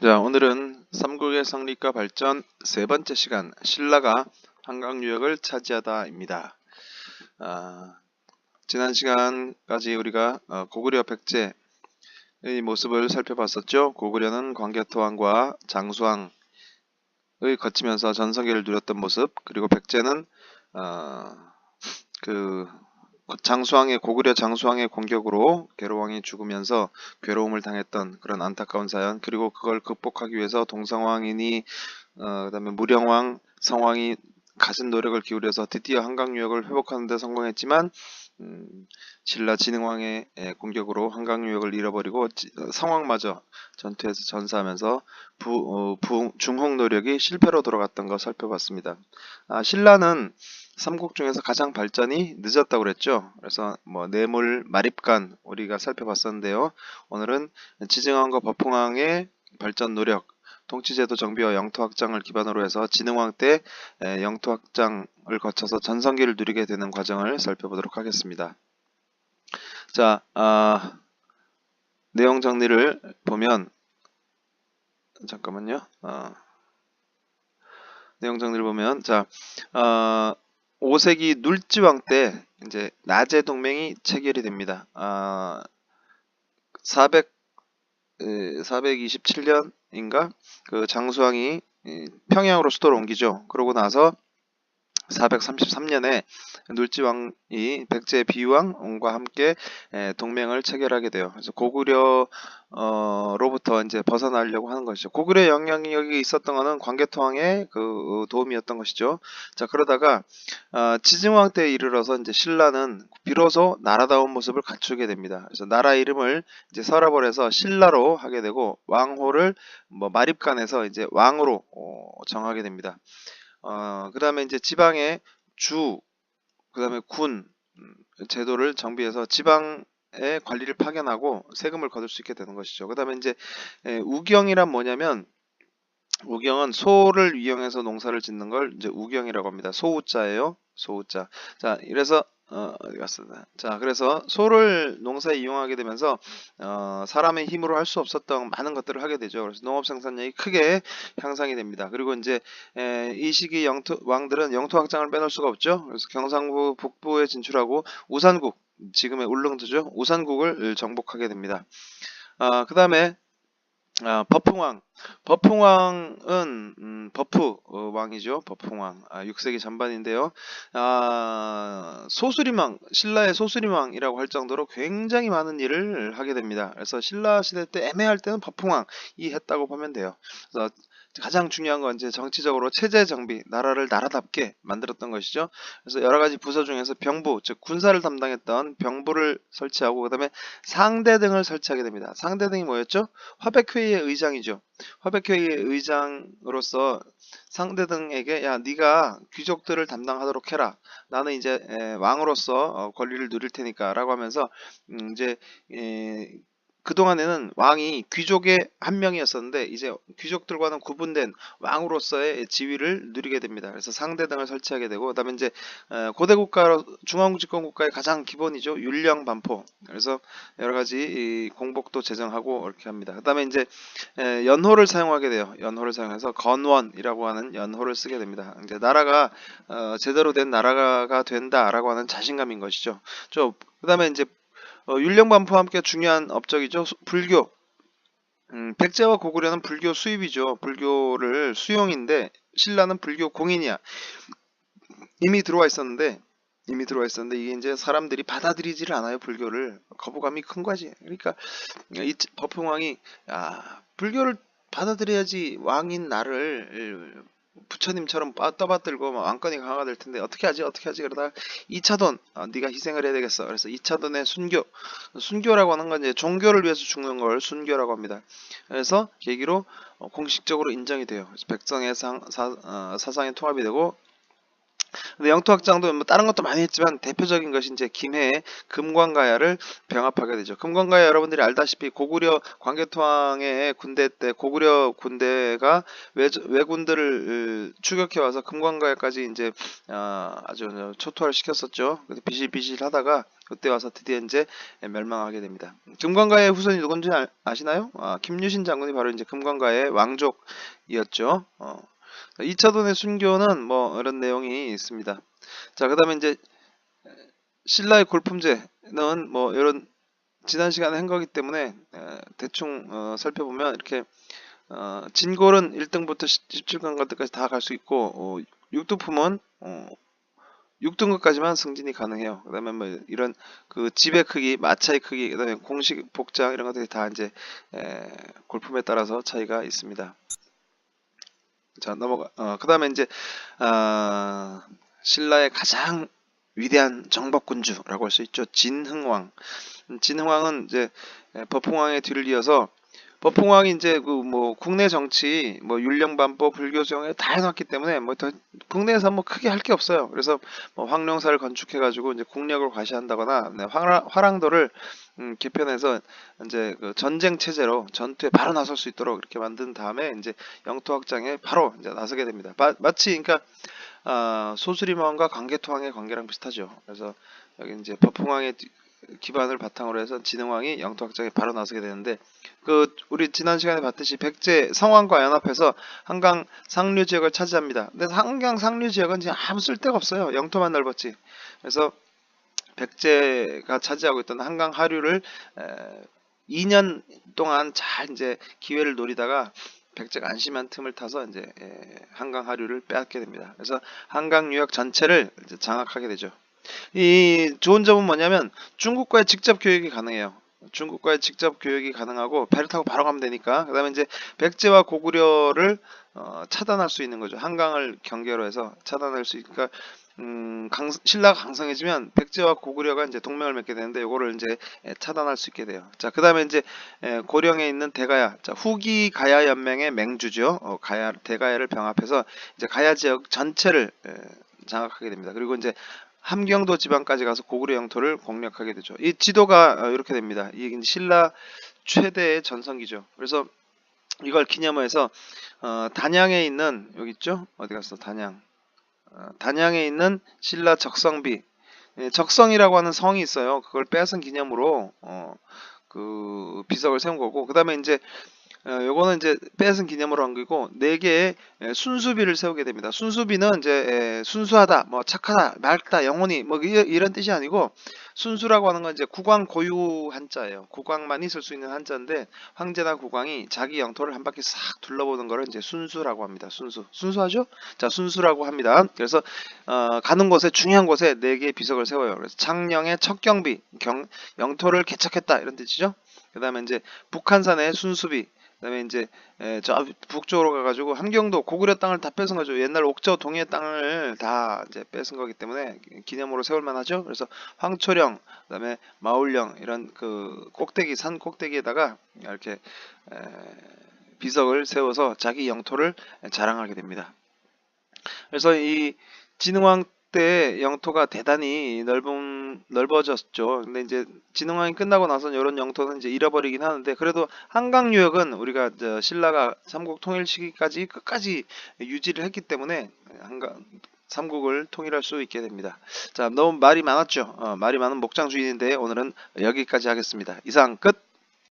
자, 오늘은 삼국의 성립과 발전 세 번째 시간, 신라가 한강 유역을 차지하다입니다. 지난 시간까지 우리가 고구려 백제의 모습을 살펴봤었죠. 고구려는 광개토왕과 장수왕을 거치면서 전성기를 누렸던 모습, 그리고 백제는 고구려 장수왕의 공격으로 괴로왕이 죽으면서 괴로움을 당했던 그런 안타까운 사연, 그리고 그걸 극복하기 위해서 동성왕이니 그다음에 무령왕, 성왕이 가진 노력을 기울여서 드디어 한강 유역을 회복하는 데 성공했지만 신라 진흥왕의 공격으로 한강 유역을 잃어버리고 성왕마저 전투에서 전사하면서 중흥 노력이 실패로 돌아갔던 거 살펴봤습니다. 신라는 삼국 중에서 가장 발전이 늦었다고 그랬죠. 그래서 뇌물, 마립간 우리가 살펴봤었는데요. 오늘은 지증왕과 버풍왕의 발전 노력, 통치제도 정비와 영토 확장을 기반으로 해서 진흥왕 때 영토 확장을 거쳐서 전성기를 누리게 되는 과정을 살펴보도록 하겠습니다. 자, 내용 정리를 보면 잠깐만요. 내용 정리를 보면 5세기 눌지왕 때 이제 나제 동맹이 체결이 됩니다. 427년인가 그 장수왕이 평양으로 수도를 옮기죠. 그러고 나서 433년에 눌지왕이 백제 비왕과 함께 동맹을 체결하게 돼요. 그래서 고구려로부터 이제 벗어나려고 하는 것이죠. 고구려 영향력이 있었던 것은 광개토왕의 그 도움이었던 것이죠. 자, 그러다가 지증왕 때에 이르러서 이제 신라는 비로소 나라다운 모습을 갖추게 됩니다. 그래서 나라 이름을 이제 서라벌에서 신라로 하게 되고 왕호를 마립간에서 이제 왕으로 정하게 됩니다. 그 다음에 이제 지방의 주, 그 다음에 군 제도를 정비해서 지방의 관리를 파견하고 세금을 거둘 수 있게 되는 것이죠. 그 다음에 이제 우경이란 뭐냐면, 우경은 소를 이용해서 농사를 짓는 걸 이제 우경이라고 합니다. 소우자예요. 소우자. 자, 이래서 어디 갔었나? 자, 그래서 소를 농사에 이용하게 되면서 사람의 힘으로 할 수 없었던 많은 것들을 하게 되죠. 그래서 농업 생산량이 크게 향상이 됩니다. 그리고 이제 이 시기 왕들은 영토 확장을 빼놓을 수가 없죠. 그래서 경상북 북부에 진출하고 우산국, 지금의 울릉도죠. 우산국을 정복하게 됩니다. 그 다음에 버풍왕. 버풍왕은 버프 왕이죠. 버풍왕. 6세기 전반인데요. 소수림왕, 신라의 소수림왕이라고 할 정도로 굉장히 많은 일을 하게 됩니다. 그래서 신라 시대 때 애매할 때는 버풍왕이 했다고 보면 돼요. 그래서 가장 중요한 건 이제 정치적으로 체제 정비, 나라를 나라답게 만들었던 것이죠. 그래서 여러 가지 부서 중에서 병부, 즉 군사를 담당했던 병부를 설치하고 그다음에 상대 등을 설치하게 됩니다. 상대 등이 뭐였죠? 화백회의의 의장이죠. 화백회의의 의장으로서 상대 등에게 야, 네가 귀족들을 담당하도록 해라. 나는 이제 왕으로서 권리를 누릴 테니까 라고 하면서 이제 그동안에는 왕이 귀족의 한 명이었었는데 이제 귀족들과는 구분된 왕으로서의 지위를 누리게 됩니다. 그래서 상대등을 설치하게 되고 그다음에 이제 고대 국가, 중앙집권 국가의 가장 기본이죠. 율령 반포. 그래서 여러 가지 공복도 제정하고 이렇게 합니다. 그다음에 이제 연호를 사용하게 돼요. 연호를 사용해서 건원이라고 하는 연호를 쓰게 됩니다. 이제 나라가 제대로 된 나라가 된다라고 하는 자신감인 것이죠. 그다음에 이제 율령반포와 함께 중요한 업적이죠. 불교. 백제와 고구려는 불교 수입이죠. 불교를 수용인데 신라는 불교 공인이야. 이미 들어와 있었는데 이게 이제 사람들이 받아들이지를 않아요. 불교를. 거부감이 큰 거지. 그러니까 이 버풍왕이 불교를 받아들여야지 왕인 나를 부처님처럼 떠받들고 왕권이 강화가 될 텐데 어떻게 하지 그러다가 2차돈 네가 희생을 해야 되겠어. 그래서 2차돈의 순교라고 하는 건 이제 종교를 위해서 죽는 걸 순교라고 합니다. 그래서 계기로 공식적으로 인정이 돼요. 그래서 백성의 사상의 통합이 되고 근데 영토 확장도 뭐 다른 것도 많이 했지만 대표적인 것이 이제 김해의 금관가야를 병합하게 되죠. 금관가야 여러분들이 알다시피 고구려 광개토왕의 군대 때 고구려 군대가 왜군들을 추격해 와서 금관가야까지 이제 아주 초토화를 시켰었죠. 그래서 비실비실 하다가 그때 와서 드디어 이제 멸망하게 됩니다. 금관가의 후손이 누군지 아시나요? 김유신 장군이 바로 이제 금관가의 왕족이었죠. 2차돈의 순교는 뭐 이런 내용이 있습니다. 자, 그다음에 이제 신라의 골품제는 뭐 이런 지난 시간에 한 거기 때문에 대충 살펴보면 이렇게 진골은 1등부터 17강까지 다 갈 수 있고 육두품은 6등급까지만 승진이 가능해요. 그다음에 뭐 이런 그 집의 크기, 마차의 크기, 그다음에 공식 복장 이런 것들이 다 이제 골품에 따라서 차이가 있습니다. 자, 그다음에 이제 신라의 가장 위대한 정복군주라고 할 수 있죠. 진흥왕. 진흥왕은 이제 법흥왕의 뒤를 이어서 법흥왕이 이제 그 뭐 국내 정치 뭐 율령반법 불교정에 다 해놨기 때문에 뭐 더 국내에서 뭐 크게 할 게 없어요. 그래서 뭐 황룡사를 건축해가지고 이제 국력을 과시한다거나 화랑도를 개편해서 이제 그 전쟁 체제로 전투에 바로 나설 수 있도록 이렇게 만든 다음에 이제 영토 확장에 바로 이제 나서게 됩니다. 마치 그러니까 소수림왕과 광개토왕의 관계랑 비슷하죠. 그래서 여기 이제 법흥왕의 기반을 바탕으로 해서 진흥왕이 영토 확장에 바로 나서게 되는데 그 우리 지난 시간에 봤듯이 백제 성왕과 연합해서 한강 상류 지역을 차지합니다. 근데 한강 상류 지역은 지금 아무 쓸데가 없어요. 영토만 넓었지. 그래서 백제가 차지하고 있던 한강 하류를 2년 동안 잘 이제 기회를 노리다가 백제가 안심한 틈을 타서 이제 한강 하류를 빼앗게 됩니다. 그래서 한강 유역 전체를 이제 장악하게 되죠. 이 좋은 점은 뭐냐면 중국과의 직접 교역이 가능해요. 중국과의 직접 교역이 가능하고 배를 타고 바로 가면 되니까. 그다음에 이제 백제와 고구려를 차단할 수 있는 거죠. 한강을 경계로 해서 차단할 수 있으니까 신라가 강성해지면 백제와 고구려가 이제 동맹을 맺게 되는데 요거를 이제 차단할 수 있게 돼요. 자, 그다음에 이제 고령에 있는 대가야. 자, 후기 가야 연맹의 맹주죠. 대가야를 병합해서 이제 가야 지역 전체를 장악하게 됩니다. 그리고 이제 함경도 지방까지 가서 고구려 영토를 공략하게 되죠. 이 지도가 이렇게 됩니다. 이게 신라 최대의 전성기죠. 그래서 이걸 기념해서 단양에 있는 여기 있죠? 어디 갔어? 단양에 있는 신라 적성비, 적성이라고 하는 성이 있어요. 그걸 뺏은 기념으로 그 비석을 세운 거고, 그 다음에 이제 요거는 이제 뺏은 기념으로 한 거고, 4개의 순수비를 세우게 됩니다. 순수비는 이제 순수하다, 뭐 착하다, 맑다, 영혼이 뭐 이런 뜻이 아니고, 순수라고 하는 건 이제 국왕 고유 한자예요. 국왕만이 쓸 수 있는 한자인데 황제나 국왕이 자기 영토를 한 바퀴 싹 둘러보는 거를 이제 순수라고 합니다. 순수하죠? 자, 순수라고 합니다. 그래서 가는 곳에 중요한 곳에 4개의 비석을 세워요. 그래서 창녕의 척경비, 영토를 개척했다 이런 뜻이죠. 그 다음에 이제 북한산의 순수비, 그다음에 이제 저 북쪽으로 가가지고 함경도 고구려 땅을 다 뺏은 거죠. 옛날 옥저 동해 땅을 다 이제 뺏은 거기 때문에 기념으로 세울 만하죠. 그래서 황초령, 그다음에 마울령 이런 그 꼭대기 산 꼭대기에다가 이렇게 비석을 세워서 자기 영토를 자랑하게 됩니다. 그래서 이 진흥왕 때 영토가 대단히 넓어졌죠. 근데 이제 진흥왕이 끝나고 나서는 이런 영토는 이제 잃어버리긴 하는데 그래도 한강 유역은 우리가 신라가 삼국 통일 시기까지 끝까지 유지를 했기 때문에 한강 삼국을 통일할 수 있게 됩니다. 자, 너무 말이 많았죠. 말이 많은 목장주의인데 오늘은 여기까지 하겠습니다. 이상 끝.